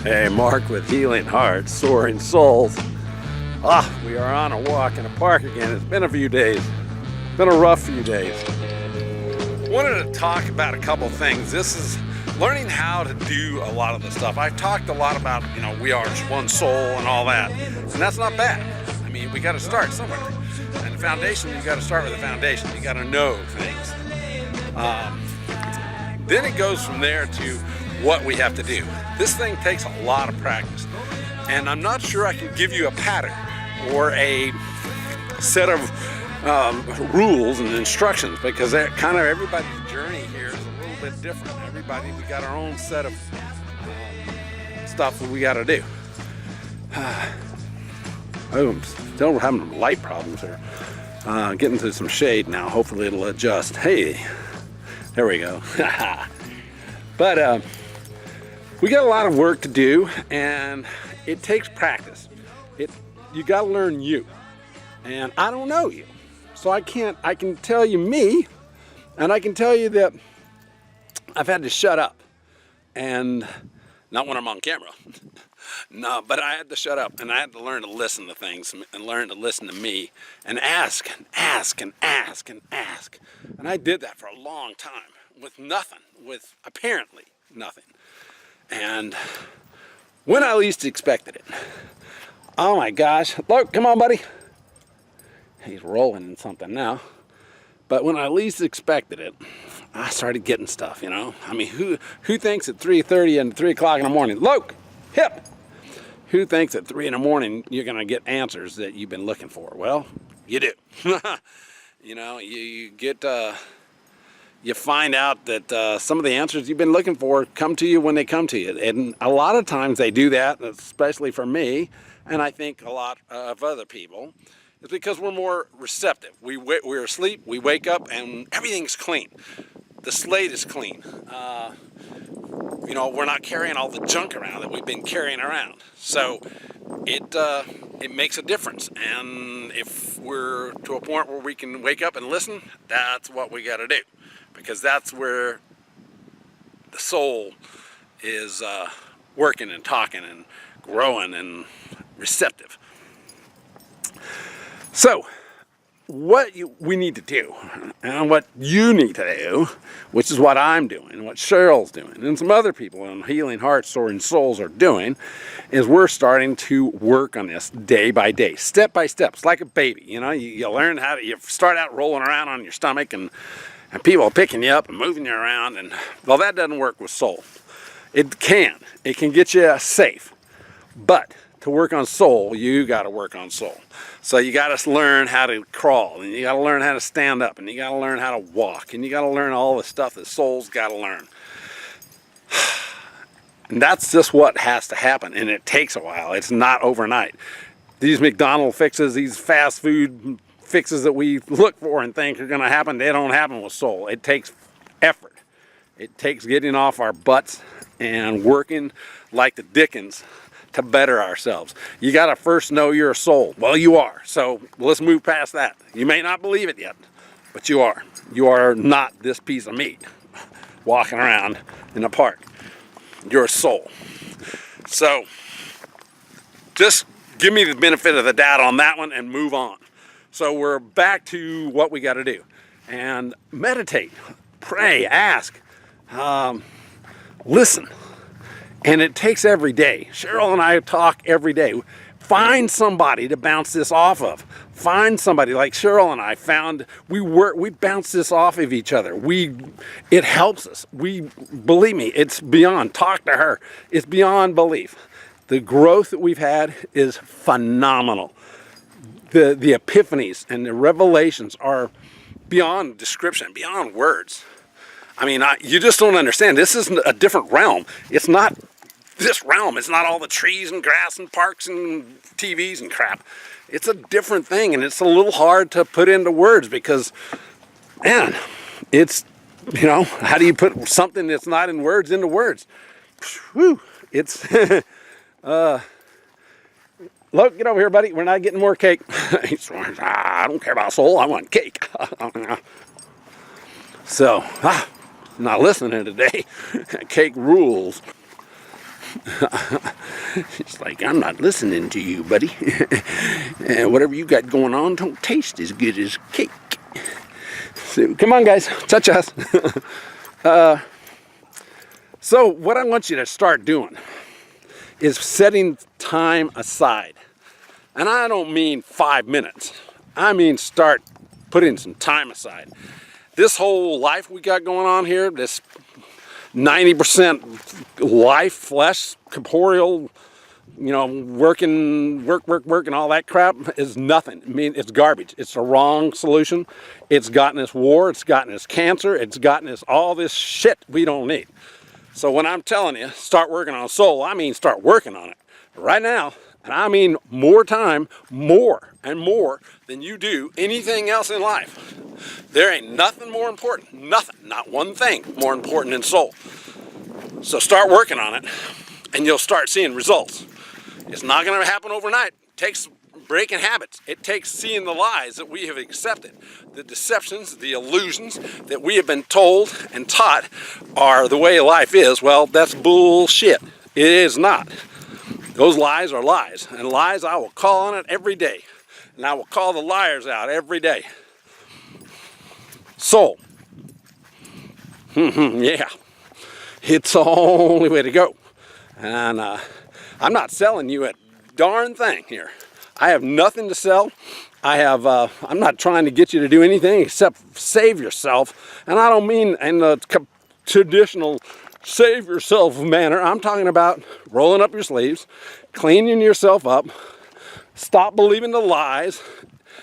Hey, Mark with Healing Hearts, Soaring Souls. We are on a walk in a park again. It's been a few days. It's been a rough few days. Wanted to talk about a couple things. This is learning how to do a lot of the stuff. I've talked a lot about, we are one soul and all that. And that's not bad. I mean, we got to start somewhere. And the foundation, you got to start with the foundation. You got to know things. Then it goes from there to what we have to do. This thing takes a lot of practice, and I'm not sure I can give you a pattern or a set of rules and instructions, because kind of everybody's journey here is a little bit different. We got our own set of stuff that we got to do. I'm still having light problems here. Getting to some shade now. Hopefully it'll adjust. Hey, there we go. But we got a lot of work to do, and it takes practice. You got to learn you, and I don't know you, so I can tell you me, and I can tell you that I've had to shut up, and not when I'm on camera. No, but I had to shut up, and I had to learn to listen to things and learn to listen to me and ask and ask and ask and ask. And I did that for a long time with nothing, with apparently nothing. And when I least expected it, oh my gosh, look, come on, buddy. He's rolling in something now. But when I least expected it, I started getting stuff, I mean, who thinks at 3:30 and 3 o'clock in the morning, Loke, hip, who thinks at 3 in the morning you're going to get answers that you've been looking for? Well, you do. You get, you find out that some of the answers you've been looking for come to you when they come to you. And a lot of times they do that, especially for me, and I think a lot of other people. It's because we're more receptive. We're asleep, we wake up, and everything's clean. The slate is clean. We're not carrying all the junk around that we've been carrying around. So it makes a difference. And if we're to a point where we can wake up and listen, that's what we got to do. Because that's where the soul is working and talking and growing and receptive. So, what we need to do, and what you need to do, which is what I'm doing, what Cheryl's doing, and some other people in Healing Hearts, Soaring Souls are doing, is we're starting to work on this day by day, step by step. It's like a baby, you learn how to, you start out rolling around on your stomach, and people are picking you up and moving you around, and well, that doesn't work with soul. It can get you safe, but to work on soul, you got to work on soul. So you got to learn how to crawl, and you got to learn how to stand up, and you got to learn how to walk, and you got to learn all the stuff that soul's got to learn. And that's just what has to happen, and it takes a while. It's not overnight. These McDonald's fixes, these fast food fixes that we look for and think are going to happen, they don't happen with soul. It takes effort. It takes getting off our butts and working like the Dickens to better ourselves. You got to first know you're a soul. Well, you are. So let's move past that. You may not believe it yet, but you are. You are not this piece of meat walking around in a park. You're a soul. So just give me the benefit of the doubt on that one and move on. So we're back to what we got to do. And meditate, pray, ask, listen. And it takes every day. Cheryl and I talk every day. Find somebody to bounce this off of. Find somebody like Cheryl and I found. We bounce this off of each other. It helps us. Believe me, it's beyond. Talk to her. It's beyond belief. The growth that we've had is phenomenal. The epiphanies and the revelations are beyond description, beyond words. I mean, you just don't understand. This is a different realm. It's not this realm. It's not all the trees and grass and parks and TVs and crap. It's a different thing, and it's a little hard to put into words because, man, it's, how do you put something that's not in words into words? Whew, it's, look, get over here, buddy. We're not getting more cake. I don't care about soul. I want cake. So, not listening today. Cake rules. It's like, I'm not listening to you, buddy. Whatever you got going on don't taste as good as cake. So, come on, guys, touch us. So what I want you to start doing is setting time aside. And I don't mean 5 minutes. I mean start putting some time aside. This whole life we got going on here, this 90% life, flesh, corporeal, you know, work, and all that crap is nothing. I mean, it's garbage. It's the wrong solution. It's gotten us war, it's gotten us cancer, it's gotten us all this shit we don't need. So when I'm telling you, start working on soul, I mean start working on it right now. And I mean more time, more and more than you do anything else in life. There ain't nothing more important, nothing, not one thing more important than soul. So start working on it and you'll start seeing results. It's not going to happen overnight. It takes breaking habits. It takes seeing the lies that we have accepted, the deceptions, the illusions that we have been told and taught are the way life is. Well, that's bullshit. It is not. Those lies are lies, and lies I will call on it every day, and I will call the liars out every day. Soul. Yeah, it's the only way to go. And I'm not selling you a darn thing here. I have nothing to sell. I'm not trying to get you to do anything except save yourself. And I don't mean in the traditional save yourself manner. I'm talking about rolling up your sleeves, cleaning yourself up, stop believing the lies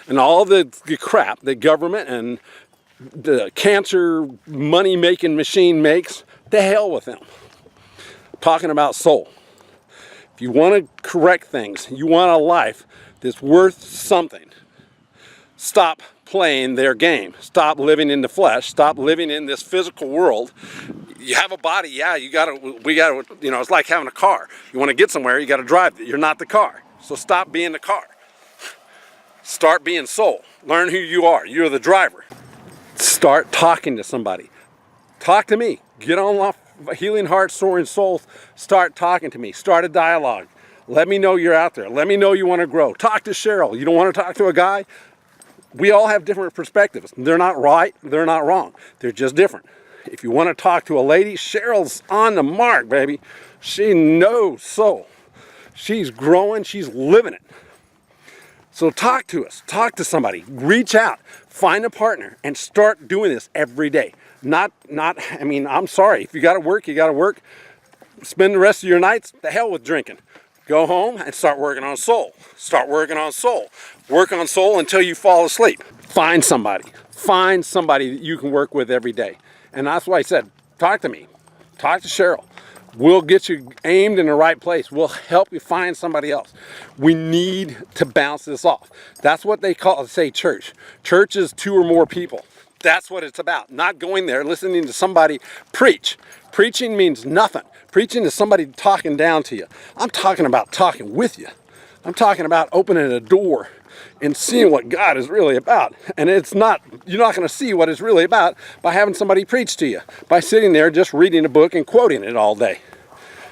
and all the crap that government and the cancer money-making machine makes. To hell with them. Talking about soul. If you want to correct things, you want a life that's worth something, stop playing their game. Stop living in the flesh. Stop living in this physical world. You have a body, yeah, we gotta, you know, it's like having a car. You want to get somewhere, you gotta drive it. You're not the car. So stop being the car. Start being soul. Learn who you are. You're the driver. Start talking to somebody. Talk to me. Get on Healing Hearts, Soaring Souls. Start talking to me. Start a dialogue. Let me know you're out there. Let me know you want to grow. Talk to Cheryl. You don't want to talk to a guy? We all have different perspectives. They're not right. They're not wrong. They're just different. If you want to talk to a lady, Cheryl's on the mark, baby. She knows soul. She's growing. She's living it. So talk to us. Talk to somebody. Reach out. Find a partner and start doing this every day. I mean, I'm sorry. If you got to work, you got to work. Spend the rest of your nights, the hell with drinking. Go home and start working on soul. Start working on soul. Work on soul until you fall asleep. Find somebody. Find somebody that you can work with every day. And that's why I said, talk to me. Talk to Cheryl. We'll get you aimed in the right place. We'll help you find somebody else. We need to bounce this off. That's what they say church. Church is 2 or more people. That's what it's about. Not going there, listening to somebody preach. Preaching means nothing. Preaching is somebody talking down to you. I'm talking about talking with you. I'm talking about opening a door and seeing what God is really about. And you're not going to see what it's really about by having somebody preach to you, by sitting there just reading a book and quoting it all day.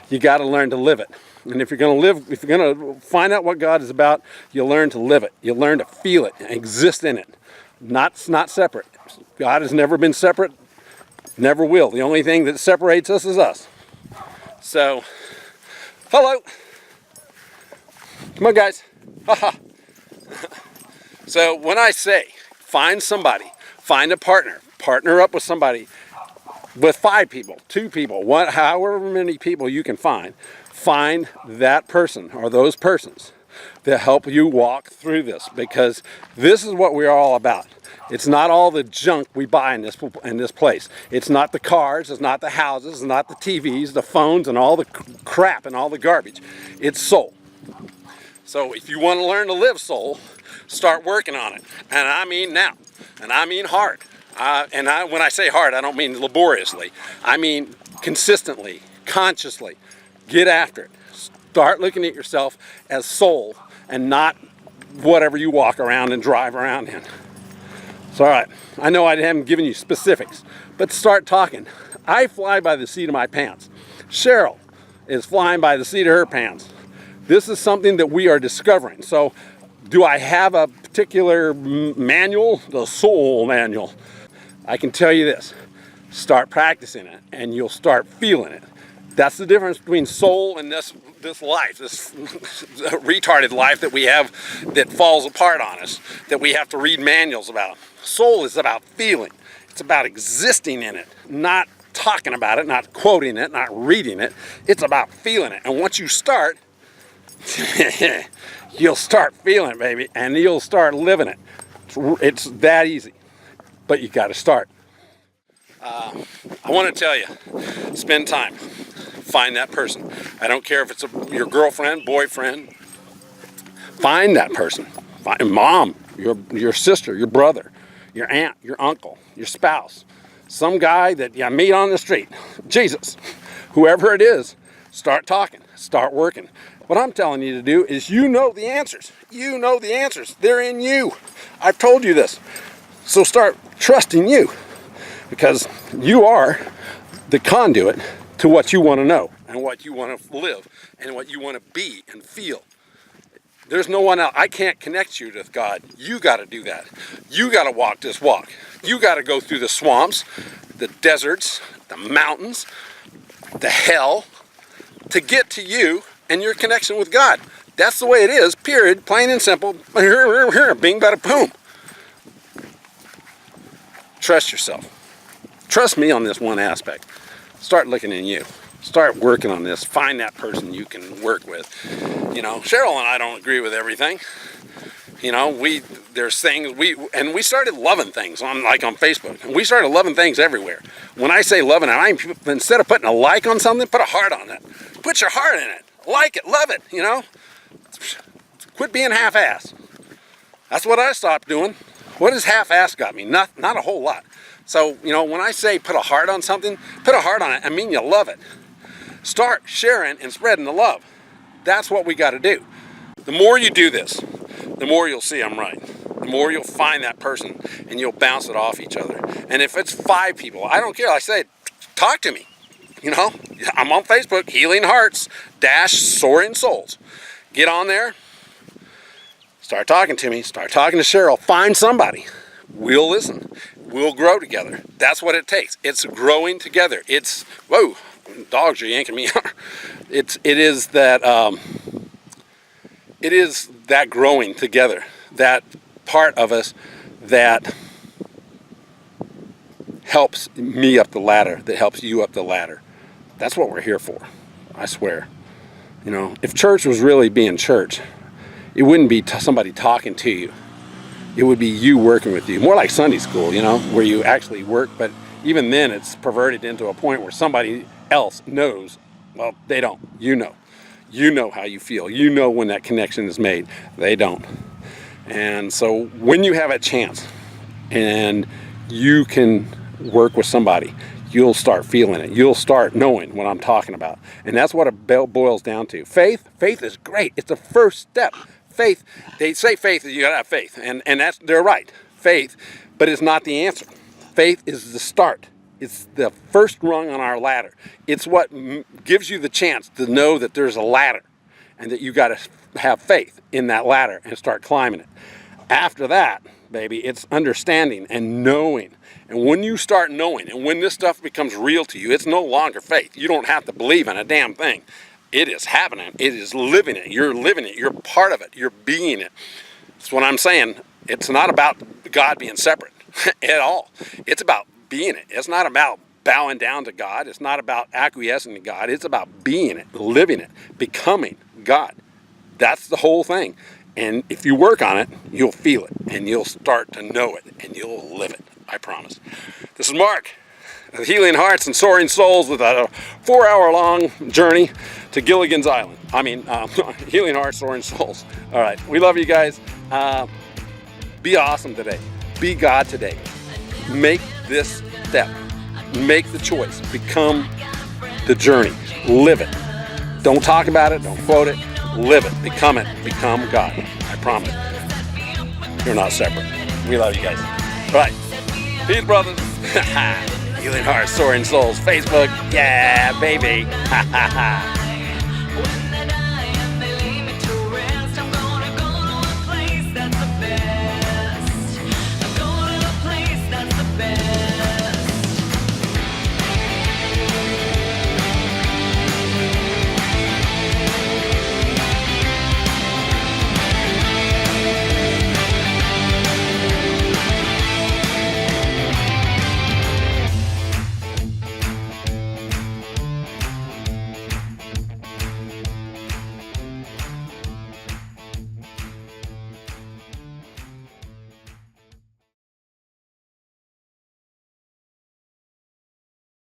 You got to learn to live it. And if you're going to find out what God is about, you learn to live it. You learn to feel it and exist in it. Not separate. God has never been separate, never will. The only thing that separates us is us. So, hello. Come on, guys. So when I say find somebody, find a partner up with somebody, with 5 people, 2 people, however many people you can find that person or those persons to help you walk through this, because this is what we're all about. It's not all the junk we buy in this place. It's not the cars, it's not the houses, it's not the TVs, the phones, and all the crap and all the garbage. It's soul. So if you want to learn to live soul, start working on it. And I mean now. And I mean hard. When I say hard, I don't mean laboriously. I mean consistently, consciously. Get after it. Start looking at yourself as soul and not whatever you walk around and drive around in. So, all right. I know I haven't given you specifics, but start talking. I fly by the seat of my pants. Cheryl is flying by the seat of her pants. This is something that we are discovering. So do I have a particular manual? The soul manual. I can tell you this, start practicing it and you'll start feeling it. That's the difference between soul and this life, this retarded life that we have that falls apart on us, that we have to read manuals about. Soul is about feeling. It's about existing in it, not talking about it, not quoting it, not reading it. It's about feeling it. And once you start, you'll start feeling it, baby, and you'll start living it. It's that easy, but you got to start. I want to tell you, spend time. Find that person. I don't care if it's your girlfriend, boyfriend. Find that person. Find mom, your sister, your brother, your aunt, your uncle, your spouse, some guy that you meet on the street. Jesus, whoever it is, start talking, start working. What I'm telling you to do is you know the answers. You know the answers. They're in you. I've told you this. So start trusting you, because you are the conduit to what you want to know and what you want to live and what you want to be and feel. There's no one else. I can't connect you to God. You got to do that. You got to walk this walk. You got to go through the swamps, the deserts, the mountains, the hell to get to you and your connection with God. That's the way it is, period, plain and simple. Bing, bada, boom. Trust yourself. Trust me on this one aspect. Start looking in you. Start working on this. Find that person you can work with. You know, Cheryl and I don't agree with everything. You know, there's things and we started loving things on Facebook. And we started loving things everywhere. When I say loving it, instead of putting a like on something, put a heart on it. Put your heart in it. Like it, love it, you know. Quit being half-assed. That's what I stopped doing. What has half-assed got me? Not a whole lot. So, you know, when I say put a heart on something, put a heart on it. I mean you love it. Start sharing and spreading the love. That's what we got to do. The more you do this, the more you'll see I'm right. The more you'll find that person and you'll bounce it off each other. And if it's 5 people, I don't care. I say, talk to me. You know, I'm on Facebook, Healing Hearts - Soaring Souls. Get on there. Start talking to me. Start talking to Cheryl. Find somebody. We'll listen. We'll grow together. That's what it takes. It's growing together. It's, whoa, dogs are yanking me out. It is that growing together. That part of us that helps me up the ladder, that helps you up the ladder. That's what we're here for, I swear. You know, if church was really being church, it wouldn't be somebody talking to you. It would be you working with you. More like Sunday school, you know, where you actually work, but even then it's perverted into a point where somebody else knows. Well, they don't. You know. You know how you feel. You know when that connection is made. They don't. And so when you have a chance and you can work with somebody, you'll start feeling it. You'll start knowing what I'm talking about. And that's what it boils down to. Faith is great. It's the first step. Faith, they say faith, you gotta have faith. And they're right. Faith, but it's not the answer. Faith is the start. It's the first rung on our ladder. It's what gives you the chance to know that there's a ladder and that you gotta have faith in that ladder and start climbing it. After that, baby, it's understanding and knowing. And when you start knowing, and when this stuff becomes real to you, it's no longer faith. You don't have to believe in a damn thing. It is happening. It is living it. You're living it. You're part of it. You're being it. That's what I'm saying. It's not about God being separate at all. It's about being it. It's not about bowing down to God. It's not about acquiescing to God. It's about being it, living it, becoming God. That's the whole thing. And if you work on it, you'll feel it, and you'll start to know it, and you'll live it. I promise. This is Mark, Healing Hearts and Soaring Souls, with a 4-hour-long journey to Gilligan's Island. Healing Hearts, Soaring Souls. All right, we love you guys. Be awesome today. Be God today. Make this step. Make the choice. Become the journey. Live it. Don't talk about it. Don't quote it. Live it. Become it. Become God. I promise. You're not separate. We love you guys. All right. Peace, brothers. Healing Hearts, Soaring Souls. Facebook. Yeah, baby.